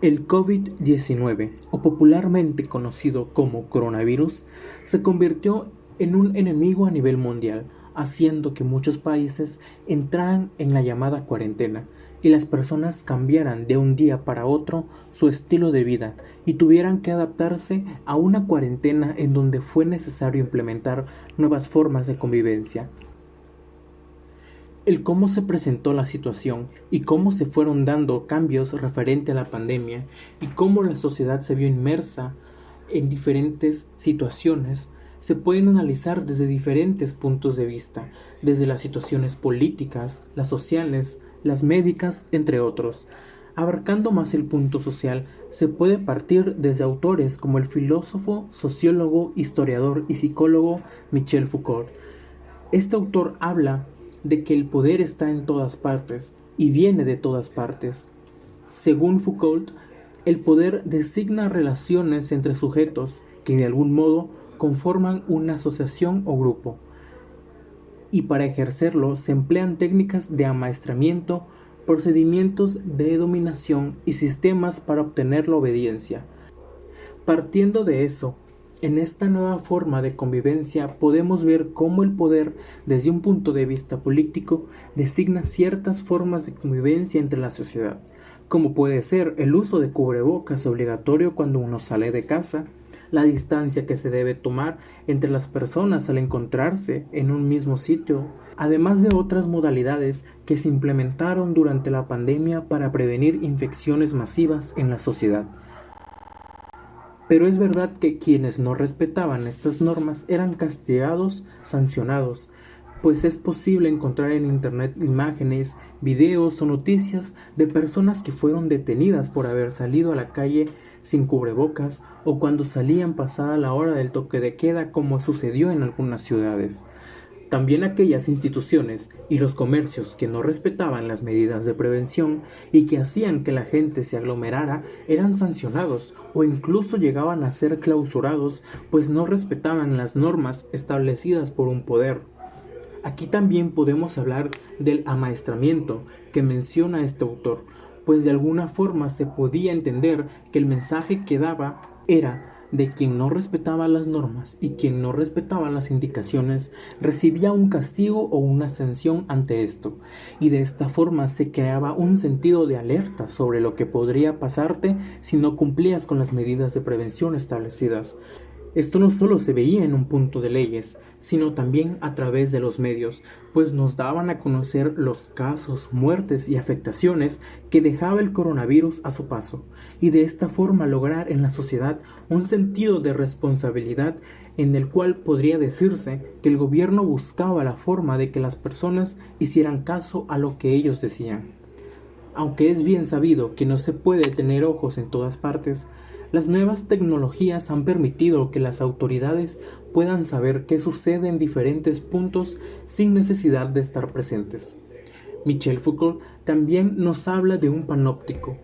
El COVID-19, o popularmente conocido como coronavirus, se convirtió en un enemigo a nivel mundial, haciendo que muchos países entraran en la llamada cuarentena y las personas cambiaran de un día para otro su estilo de vida y tuvieran que adaptarse a una cuarentena en donde fue necesario implementar nuevas formas de convivencia. El cómo se presentó la situación y cómo se fueron dando cambios referente a la pandemia y cómo la sociedad se vio inmersa en diferentes situaciones se pueden analizar desde diferentes puntos de vista, desde las situaciones políticas, las sociales, las médicas, entre otros. Abarcando más el punto social, se puede partir desde autores como el filósofo, sociólogo, historiador y psicólogo Michel Foucault. Este autor habla de que el poder está en todas partes y viene de todas partes. Según Foucault, el poder designa relaciones entre sujetos que de algún modo conforman una asociación o grupo, y para ejercerlo se emplean técnicas de amaestramiento, procedimientos de dominación y sistemas para obtener la obediencia. Partiendo de eso, en esta nueva forma de convivencia podemos ver cómo el poder, desde un punto de vista político, designa ciertas formas de convivencia entre la sociedad, como puede ser el uso de cubrebocas obligatorio cuando uno sale de casa, la distancia que se debe tomar entre las personas al encontrarse en un mismo sitio, además de otras modalidades que se implementaron durante la pandemia para prevenir infecciones masivas en la sociedad. Pero es verdad que quienes no respetaban estas normas eran castigados, sancionados, pues es posible encontrar en internet imágenes, videos o noticias de personas que fueron detenidas por haber salido a la calle sin cubrebocas o cuando salían pasada la hora del toque de queda, como sucedió en algunas ciudades. También aquellas instituciones y los comercios que no respetaban las medidas de prevención y que hacían que la gente se aglomerara eran sancionados o incluso llegaban a ser clausurados, pues no respetaban las normas establecidas por un poder. Aquí también podemos hablar del amaestramiento que menciona este autor, pues de alguna forma se podía entender que el mensaje que daba era de quien no respetaba las normas y quien no respetaba las indicaciones recibía un castigo o una sanción ante esto, y de esta forma se creaba un sentido de alerta sobre lo que podría pasarte si no cumplías con las medidas de prevención establecidas. Esto no solo se veía en un punto de leyes, sino también a través de los medios, pues nos daban a conocer los casos, muertes y afectaciones que dejaba el coronavirus a su paso, y de esta forma lograr en la sociedad un sentido de responsabilidad en el cual podría decirse que el gobierno buscaba la forma de que las personas hicieran caso a lo que ellos decían. Aunque es bien sabido que no se puede tener ojos en todas partes, las nuevas tecnologías han permitido que las autoridades puedan saber qué sucede en diferentes puntos sin necesidad de estar presentes. Michel Foucault también nos habla de un panóptico.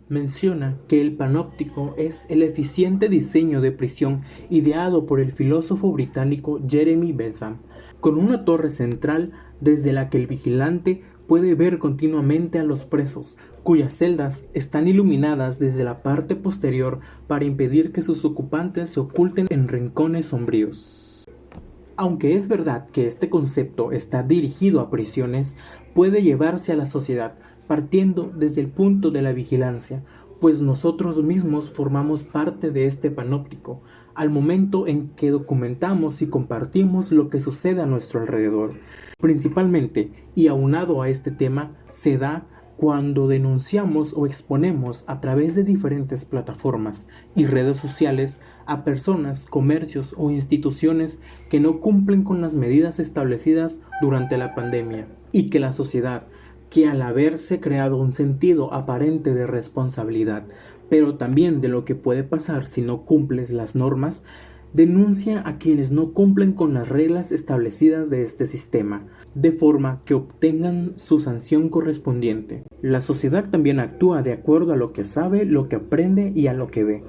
Menciona que el panóptico es el eficiente diseño de prisión ideado por el filósofo británico Jeremy Bentham, con una torre central desde la que el vigilante puede ver continuamente a los presos, cuyas celdas están iluminadas desde la parte posterior para impedir que sus ocupantes se oculten en rincones sombríos. Aunque es verdad que este concepto está dirigido a prisiones, puede llevarse a la sociedad partiendo desde el punto de la vigilancia, pues nosotros mismos formamos parte de este panóptico al momento en que documentamos y compartimos lo que sucede a nuestro alrededor. Principalmente, y aunado a este tema, se da cuando denunciamos o exponemos a través de diferentes plataformas y redes sociales a personas, comercios o instituciones que no cumplen con las medidas establecidas durante la pandemia, y que la sociedad, que al haberse creado un sentido aparente de responsabilidad, pero también de lo que puede pasar si no cumples las normas, denuncia a quienes no cumplen con las reglas establecidas de este sistema, de forma que obtengan su sanción correspondiente. La sociedad también actúa de acuerdo a lo que sabe, lo que aprende y a lo que ve.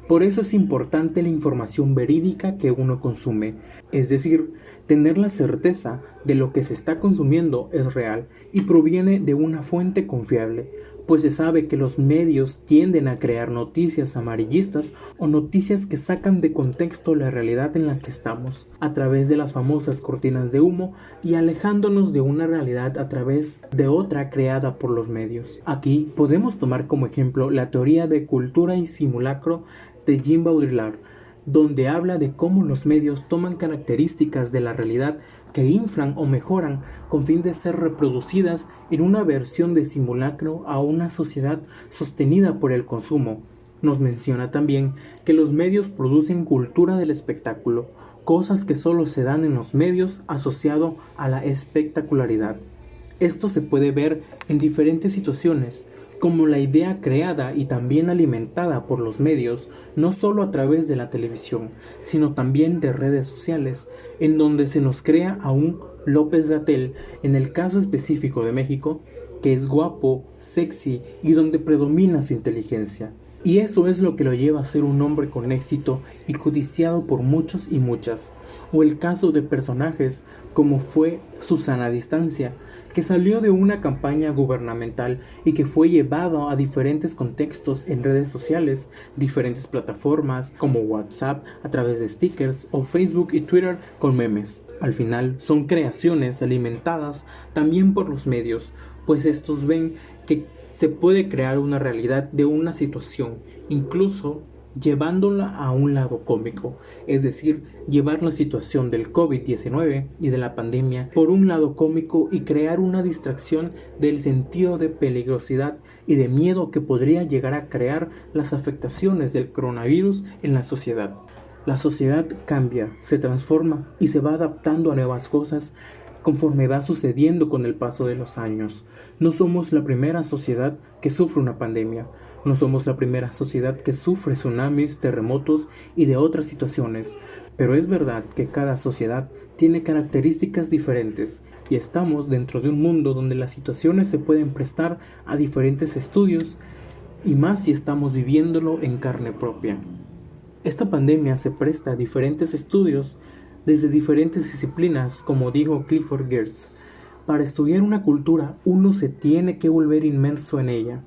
Por eso es importante la información verídica que uno consume, es decir, tener la certeza de lo que se está consumiendo es real y proviene de una fuente confiable, pues se sabe que los medios tienden a crear noticias amarillistas o noticias que sacan de contexto la realidad en la que estamos, a través de las famosas cortinas de humo y alejándonos de una realidad a través de otra creada por los medios. Aquí podemos tomar como ejemplo la teoría de cultura y simulacro de Jean Baudrillard, donde habla de cómo los medios toman características de la realidad que inflan o mejoran con fin de ser reproducidas en una versión de simulacro a una sociedad sostenida por el consumo. Nos menciona también que los medios producen cultura del espectáculo, cosas que solo se dan en los medios asociado a la espectacularidad. Esto se puede ver en diferentes situaciones, como la idea creada y también alimentada por los medios, no solo a través de la televisión, sino también de redes sociales, en donde se nos crea a un López-Gatell, en el caso específico de México, que es guapo, sexy y donde predomina su inteligencia. Y eso es lo que lo lleva a ser un hombre con éxito y codiciado por muchos y muchas. O el caso de personajes como fue Susana Distancia, que salió de una campaña gubernamental y que fue llevado a diferentes contextos en redes sociales, diferentes plataformas como WhatsApp a través de stickers o Facebook y Twitter con memes. Al final son creaciones alimentadas también por los medios, pues estos ven que se puede crear una realidad de una situación, incluso llevándola a un lado cómico, es decir, llevar la situación del COVID-19 y de la pandemia por un lado cómico y crear una distracción del sentido de peligrosidad y de miedo que podría llegar a crear las afectaciones del coronavirus en la sociedad. La sociedad cambia, se transforma y se va adaptando a nuevas cosas conforme va sucediendo con el paso de los años. No somos la primera sociedad que sufre una pandemia, no somos la primera sociedad que sufre tsunamis, terremotos y de otras situaciones, pero es verdad que cada sociedad tiene características diferentes y estamos dentro de un mundo donde las situaciones se pueden prestar a diferentes estudios y más si estamos viviéndolo en carne propia. Esta pandemia se presta a diferentes estudios desde diferentes disciplinas, como dijo Clifford Geertz. Para estudiar una cultura, uno se tiene que volver inmerso en ella.